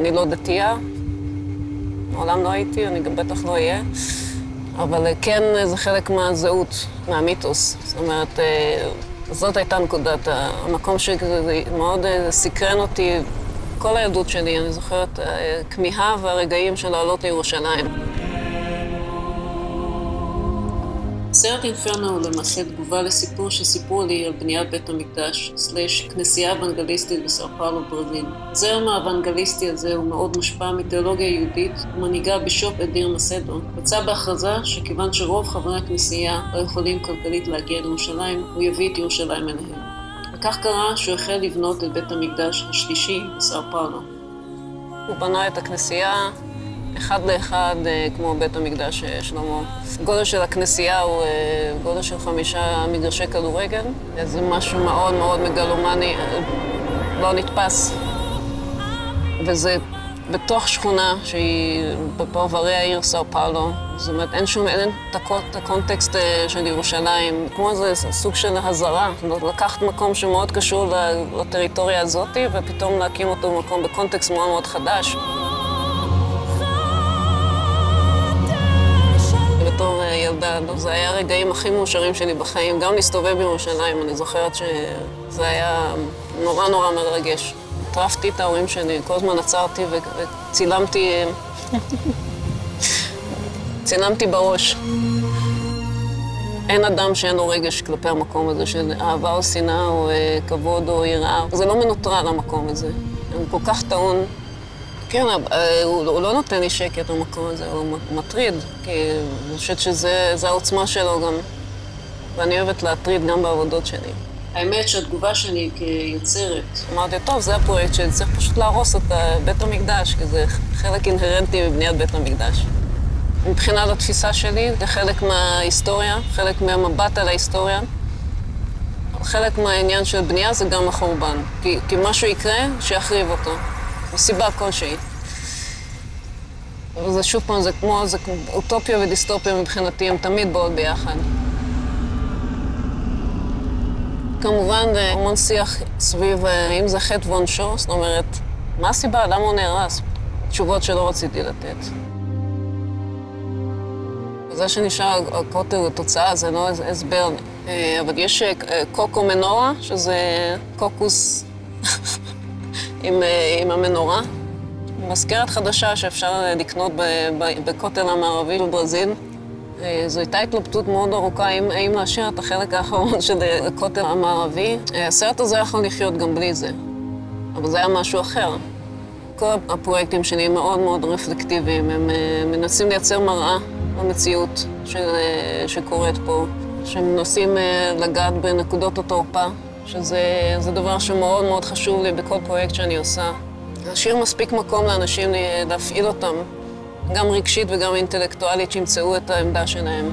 אני לא דתייה, מעולם לא הייתי, אני גם בטח לא אהיה, אבל כן זה חלק מהזהות, מהמיתוס. זאת אומרת, זאת הייתה נקודת המקום שמאוד סקרן אותי כל הילדות שלי. אני זוכרת כמיהה והרגעים של לעלות לירושלים. סרט אינפרנו הוא למעשה תגובה לסיפור שסיפרו לי על בניית בית המקדש, כנסייה אוונגליסטית בסאו פאולו, ברזיל. הזרם האוונגליסטי הזה הוא מאוד מושפע מתיאולוגיה יהודית, ומנהיגה בישופ אדיר מסדו יצא בהכרזה שכיוון שרוב חברי הכנסייה לא יכולים כלכלית להגיע לירושלים, הוא יביא את ירושלים אליהם. וכך קרה שהוא החל לבנות את בית המקדש השלישי בסאו פאולו. הוא בנה את הכנסייה אחד לאחד כמו בית המקדש שלמה. הגודל של הכנסייה הוא גודל של 5 מגרשי כדורגל. זה משהו מאוד מאוד מגלומני, לא נתפס. וזה בתוך שכונה שהיא בפרברי העיר סאו פאולו. זאת אומרת, אין את הקונטקסט של ירושלים. כמו זה סוג של הזרה. זאת אומרת, לקחת מקום שמאוד קשור לטריטוריה הזאת, ופתאום להקים אותו במקום בקונטקסט מאוד מאוד חדש. בתור ילדה, זה היה הרגעים הכי מאושרים שלי בחיים, גם להסתובב בירושלים. אני זוכרת שזה היה נורא נורא מרגש. הטרפתי את ההורים שלי, כל הזמן עצרתי וצילמתי, צילמתי בראש. אין אדם שאין לו רגש כלפי המקום הזה, של אהבה או שנאה או כבוד או יראה. זה לא מנוטרל המקום הזה, הוא כל כך טעון. כן, הוא לא נותן לי שקט במקום הזה, הוא מטריד, כי אני חושבת שזה העוצמה שלו גם, ואני אוהבת להטריד גם בעבודות שלי. האמת שהתגובה שלי כיוצרת, אמרתי, טוב, זה הפרויקט שלי, צריך פשוט להרוס את בית המקדש, כי זה חלק אינהרנטי מבניית בית המקדש. מבחינת התפיסה שלי, זה חלק מההיסטוריה, חלק מהמבט על ההיסטוריה. חלק מהעניין של בנייה זה גם החורבן, כי משהו יקרה שיחריב אותו. מסיבה כלשהי. וזה שוב פעם, זה כמו אוטופיה ודיסטופיה מבחינתי, הם תמיד באות ביחד. כמובן, המון שיח סביב אם זה חטא ועונשו, זאת אומרת, מה הסיבה? למה הוא נהרס? תשובות שלא רציתי לתת. זה שנשאר הכותל ותוצאה, זה לא הסבר. אבל יש קוקו מנורה, שזה קוקוס עם המנורה. מזכרת חדשה שאפשר לקנות בכותל המערבי בברזיל. זו הייתה התלבטות מאוד ארוכה האם להשאיר את החלק האחרון של הכותל המערבי. הסרט הזה יכול לחיות גם בלי זה, אבל זה היה משהו אחר. כל הפרויקטים שלי הם מאוד מאוד רפלקטיביים, הם מנסים לייצר מראה למציאות שקורית פה, שמנסים לגעת בנקודות התורפה, שזה דבר שמאוד מאוד חשוב לי בכל פרויקט שאני עושה. להשאיר מספיק מקום לאנשים להפעיל אותם, גם רגשית וגם אינטלקטואלית, שימצאו את העמדה שלהם.